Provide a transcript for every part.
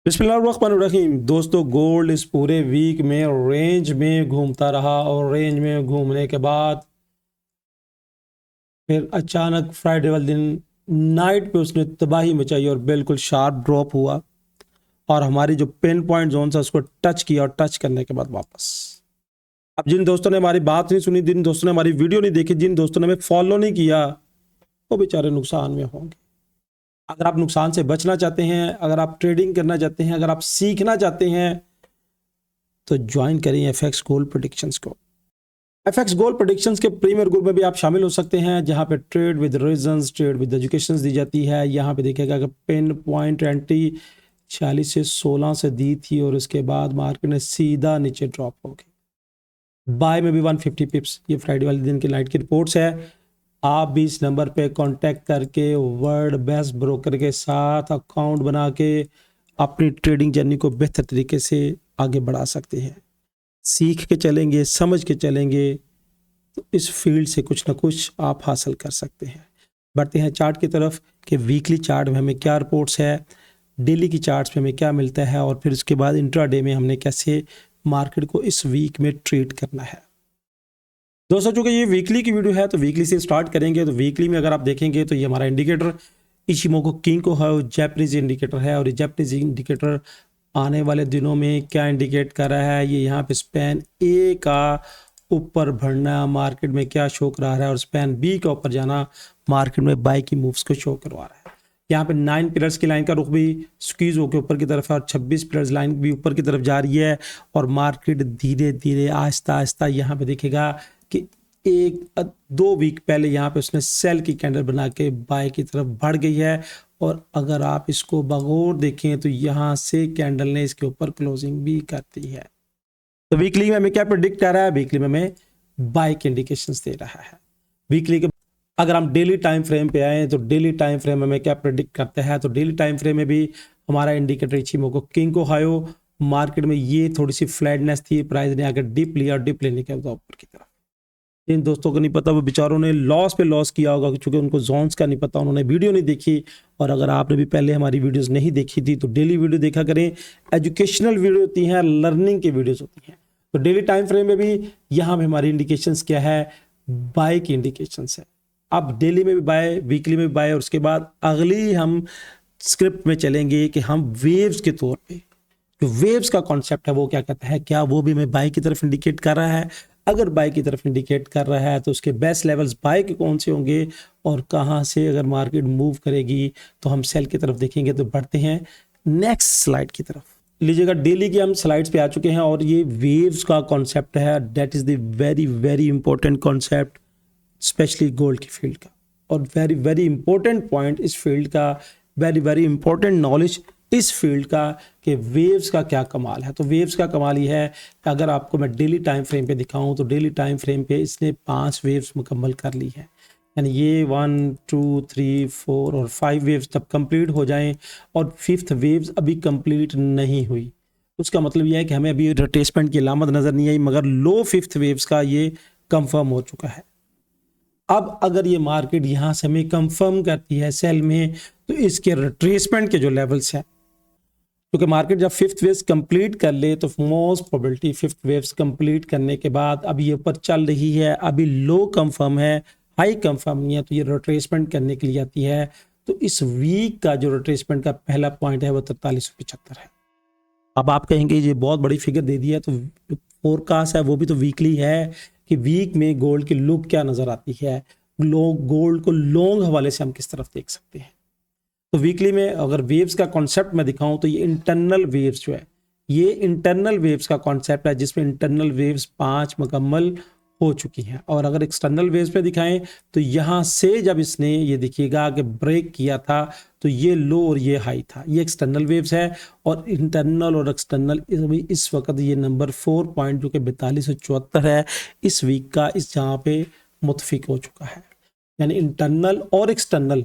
बिस्मिल्लाहिर्रहमानिर्रहीम। दोस्तों, गोल्ड इस पूरे वीक में रेंज में घूमता रहा और रेंज में घूमने के बाद फिर अचानक फ्राइडे वाले दिन नाइट पे उसने तबाही मचाई और बिल्कुल शार्प ड्रॉप हुआ और हमारी जो पिन पॉइंट जोन था उसको टच किया और टच करने के बाद वापस। अब जिन दोस्तों ने हमारी बात नहीं सुनी, जिन दोस्तों ने हमारी वीडियो नहीं देखी, जिन दोस्तों ने हमें फॉलो नहीं किया, वो बेचारे नुकसान में होंगे। अगर आप नुकसान से बचना चाहते हैं, अगर आप ट्रेडिंग करना चाहते हैं, अगर आप सीखना चाहते हैं तो ज्वाइन करें एफएक्स गोल्ड प्रेडिक्शंस को। एफएक्स गोल्ड प्रेडिक्शंस के प्रीमियर ग्रुप में भी आप शामिल हो सकते हैं, जहां पे trade with reasons, trade with education दी जाती है। यहां पे देखिएगा कि पिन पॉइंट एंट्री 46 से 16 से दी थी और उसके बाद मार्केट ने सीधा नीचे ड्रॉप हो गई। बाय में भी 150 पिप्स। ये फ्राइडे वाले दिन की नाइट की रिपोर्ट्स है। आप भी इस नंबर पे कांटेक्ट करके वर्ल्ड बेस्ट ब्रोकर के साथ अकाउंट बना के अपनी ट्रेडिंग जर्नी को बेहतर तरीके से आगे बढ़ा सकते हैं। सीख के चलेंगे, समझ के चलेंगे तो इस फील्ड से कुछ ना कुछ आप हासिल कर सकते हैं। बढ़ते हैं चार्ट की तरफ कि वीकली चार्ट में हमें क्या रिपोर्ट्स है, डेली की चार्ट्स में हमें क्या मिलता है और फिर उसके बाद इंट्राडे में हमने कैसे मार्केट को इस वीक में ट्रीट करना है। दोस्तों, चूंकि ये वीकली की वीडियो है तो वीकली से स्टार्ट करेंगे। तो वीकली में अगर आप देखेंगे तो ये हमारा इंडिकेटर इशिमोको किंको है, जैपनीज इंडिकेटर है और ये जैपनीज इंडिकेटर आने वाले दिनों में क्या इंडिकेट कर रहा है, ये यहाँ पे स्पैन ए का ऊपर बढ़ना मार्केट में क्या शो करा रहा है और स्पैन बी का ऊपर जाना मार्केट में बाई की मूव्स को शो करवा रहा है। यहाँ पे 9 पिलर्स की लाइन का रुख भी स्क्वीज होकर ऊपर की तरफ है और 26 पिलर्स लाइन भी ऊपर की तरफ जा रही है और मार्केट धीरे धीरे आहिस्ता आहिस्ता यहाँ पे देखेगा कि 1-2 वीक पहले यहाँ पे उसने सेल की कैंडल बना के बाय की तरफ बढ़ गई है और अगर आप इसको बगौर देखें तो यहाँ से कैंडल ने इसके ऊपर क्लोजिंग भी करती है। तो वीकली में हमें क्या प्रेडिक्ट कर रहा है? वीकली में हमें बाय के इंडिकेशंस दे रहा है। वीकली के अगर हम डेली टाइम फ्रेम पे आए तो डेली टाइम फ्रेम हमें क्या प्रेडिक्ट करता है? तो डेली टाइम फ्रेम में भी हमारा इंडिकेटर इचिमोको किंको हायो मार्केट में ये थोड़ी सी फ्लैटनेस थी, प्राइस ने आकर डिप लिया और डिप लेने के बाद ऊपर की तरफ। जिन दोस्तों को नहीं पता वो बेचारों ने लॉस पे लॉस किया होगा क्योंकि उनको जोन्स का नहीं पता, उन्होंने वीडियो नहीं देखी। और अगर आपने भी पहले हमारी वीडियोस नहीं देखी थी तो डेली वीडियो देखा करें। एजुकेशनल वीडियो होती हैं, लर्निंग की वीडियोस होती हैं। तो डेली टाइम फ्रेम में भी यहाँ पे हमारी इंडिकेशंस क्या है? बाय की इंडिकेशंस है। अब डेली में भी बाय, वीकली में भी बाय और उसके बाद अगली हम स्क्रिप्ट में चलेंगे कि हम वेव्स के तौर पे जो वेव्स का कॉन्सेप्ट है वो क्या कहता है, क्या वो भी हमें बाय की तरफ इंडिकेट कर रहा है? अगर बाय की तरफ इंडिकेट कर रहा है तो उसके बेस्ट लेवल्स बाय के कौन से होंगे और कहां से अगर मार्केट मूव करेगी तो हम सेल की तरफ देखेंगे। तो बढ़ते हैं नेक्स्ट स्लाइड की तरफ। लीजिएगा, डेली के हम स्लाइड्स पे आ चुके हैं और ये वेव्स का कॉन्सेप्ट है। That is the very very important concept specially gold की फील्ड का और वेरी वेरी इंपॉर्टेंट पॉइंट इस फील्ड का, वेरी वेरी इंपॉर्टेंट नॉलेज इस फील्ड का कि वेव्स का क्या कमाल है। तो वेव्स का कमाल ये है कि अगर आपको मैं डेली टाइम फ्रेम पे दिखाऊं तो डेली टाइम फ्रेम पे इसने 5 वेव्स मुकम्मल कर ली है। यानी ये 1, 2, 3, 4 और 5 वेव्स जब कंप्लीट हो जाएं और 5th वेव्स अभी कंप्लीट नहीं हुई, उसका मतलब यह है कि हमें अभी रिट्रेसमेंट की अलामत नज़र नहीं आई, मगर लो 5th वेव्स का ये कंफर्म हो चुका है। अब अगर ये मार्केट यहाँ से हमें कंफर्म करती है सेल में तो इसके रिट्रेसमेंट के जो लेवल्स हैं, क्योंकि मार्केट जब 5th वेव्स कंप्लीट कर ले तो most probability 5th waves complete करने के बाद अब ये ऊपर चल रही है, अभी लो कंफर्म है, हाई कंफर्म नहीं है, तो ये रिट्रेसमेंट करने के लिए आती है। तो इस वीक का जो रिट्रेसमेंट का पहला पॉइंट है वो 4375 है। अब आप कहेंगे ये बहुत बड़ी फिगर दे दी है, तो फोरकास्ट है वो भी तो वीकली है कि वीक में गोल्ड की लुक क्या नजर आती है, गोल्ड को लॉन्ग हवाले से हम किस तरफ देख सकते हैं। तो वीकली में अगर वेव्स का कॉन्सेप्ट मैं दिखाऊं तो ये इंटरनल वेव्स जो है, ये इंटरनल वेव्स का कॉन्सेप्ट है जिसमें इंटरनल वेव्स 5 मुकम्मल हो चुकी हैं। और अगर एक्सटर्नल वेव्स पे दिखाएं तो यहाँ से जब इसने ये देखिएगा कि ब्रेक किया था तो ये लो और ये हाई था, ये एक्सटर्नल वेव्स है। और इंटरनल और एक्सटर्नल इस वक्त ये नंबर 4 पॉइंट जो कि 4274 है इस वीक का, इस जहाँ पे मुतफिक हो चुका है। यानी इंटरनल और एक्सटर्नल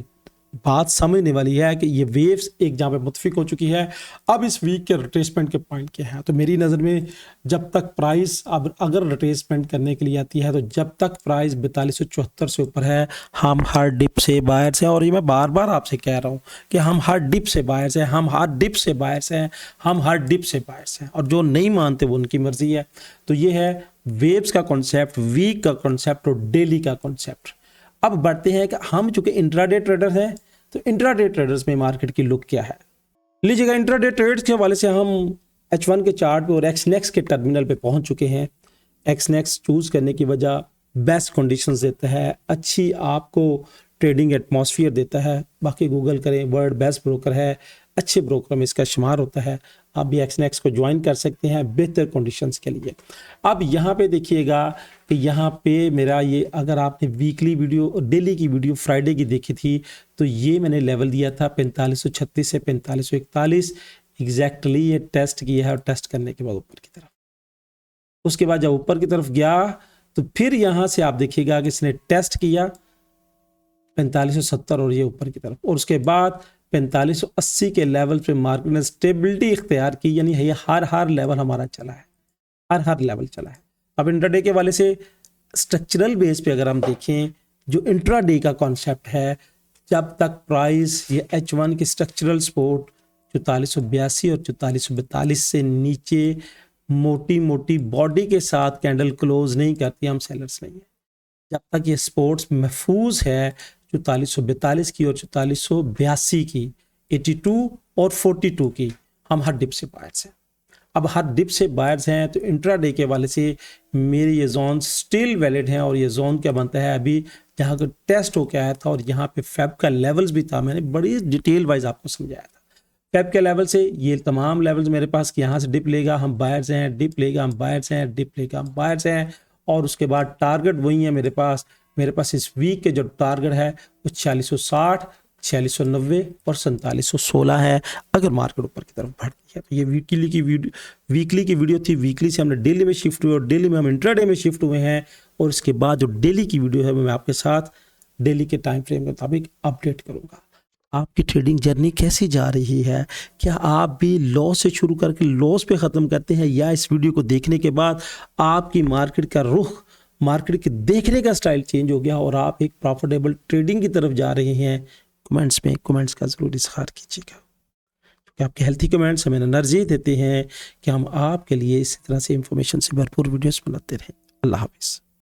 बात समझने वाली है कि ये वेव्स एक जहाँ पे मुतफिक हो चुकी है। अब इस वीक के रिट्रेसमेंट के पॉइंट क्या है, तो मेरी नज़र में जब तक प्राइस अब अगर रिट्रेसमेंट करने के लिए आती है तो जब तक प्राइस 4274 से ऊपर है हम हर डिप से बायर्स हैं। और ये मैं बार बार आपसे कह रहा हूँ कि हम हर डिप से बायर्स हैं, हम हर डिप से बायर्स हैं, हम हर डिप से बायर्स हैं। और जो नहीं मानते वो उनकी मर्जी है। तो ये है वेव्स का कॉन्सेप्ट, वीक का कॉन्सेप्ट और डेली का कॉन्सेप्ट। अब बढ़ते हैं कि हम चूंकि इंट्राडे ट्रेडर हैं तो इंट्राडे ट्रेडर्स में मार्केट की लुक क्या है। लीजिएगा इंट्राडे ट्रेड्स के हवाले से हम H1 के चार्ट पे और एक्सनेक्स के टर्मिनल पे पहुंच चुके हैं। एक्सनेक्स चूज करने की वजह बेस्ट कंडीशंस देता है, अच्छी आपको ट्रेडिंग एटमॉस्फेयर देता है। बाकी गूगल करें, वर्ल्ड बेस्ट ब्रोकर है, अच्छे ब्रोकर में इसका शुमार होता है। आप भी एक्सनेक्स को ज्वाइन कर सकते हैं बेहतर कंडीशंस के लिए। अब यहाँ पे देखिएगा कि यहाँ पे मेरा ये, अगर आपने वीकली वीडियो और डेली की वीडियो फ्राइडे की देखी थी तो ये मैंने लेवल दिया था 4536 से 4541। एग्जैक्टली ये टेस्ट किया है और टेस्ट करने के बाद ऊपर की तरफ, उसके बाद जब ऊपर की तरफ गया तो फिर यहाँ से आप देखिएगा कि इसने टेस्ट किया 4570 और ये ऊपर की तरफ, और उसके बाद 4580 के लेवल पे मार्केट ने स्टेबिलिटी इख्तियार की। यानी ये हर लेवल हमारा चला है, हर लेवल चला है। अब इंट्राडे के वाले से स्ट्रक्चरल बेस पे अगर हम देखें, जो इंट्राडे का कॉन्सेप्ट है, जब तक प्राइस ये H1 की स्ट्रक्चरल सपोर्ट 4482 और 4442 से नीचे मोटी मोटी बॉडी के साथ कैंडल क्लोज नहीं करती, हम सेलर्स नहीं है। जब तक ये सपोर्ट्स महफूज है 4442 की और 4482 की, 82 और 42 की, हम हर डिप से बायर्स हैं। अब हर डिप से बायर्स हैं तो इंट्राडे के वाले से मेरे ये जोन स्टिल वैलिड हैं। और ये जोन क्या बनता है, अभी जहाँ का टेस्ट होकर आया था और यहाँ पे फेब का लेवल्स भी था, मैंने बड़ी डिटेल वाइज आपको समझाया था। फेब के लेवल से ये तमाम लेवल्स मेरे पास कि यहाँ से डिप लेगा हम बायर्स हैं, डिप लेगा हम बायर्स हैं, डिप लेगा हम बायर्स हैं। और उसके बाद टारगेट वही है मेरे पास इस वीक के जो टारगेट है वो 4660, 4690 और 4716 है। अगर मार्केट ऊपर की तरफ बढ़ती है तो ये वीकली की वीडियो थी। वीकली से हमने डेली में शिफ्ट हुए और डेली में हम इंट्राडे में शिफ्ट हुए हैं। और इसके बाद जो डेली की वीडियो है मैं आपके साथ डेली के टाइम फ्रेम के मुताबिक अपडेट करूंगा। आपकी ट्रेडिंग जर्नी कैसी जा रही है, क्या आप भी लॉस से शुरू करके लॉस पे ख़त्म करते हैं, या इस वीडियो को देखने के बाद आपकी मार्केट का रुख, मार्केट के देखने का स्टाइल चेंज हो गया और आप एक प्रॉफिटेबल ट्रेडिंग की तरफ जा रहे हैं। कमेंट्स का ज़रूर इज़हार कीजिएगा, क्योंकि आपके हेल्थी कमेंट्स हमें एनर्जी देते हैं कि हम आपके लिए इसी तरह से इंफॉर्मेशन से भरपूर वीडियोस बनाते रहें। अल्लाह हाफिज़।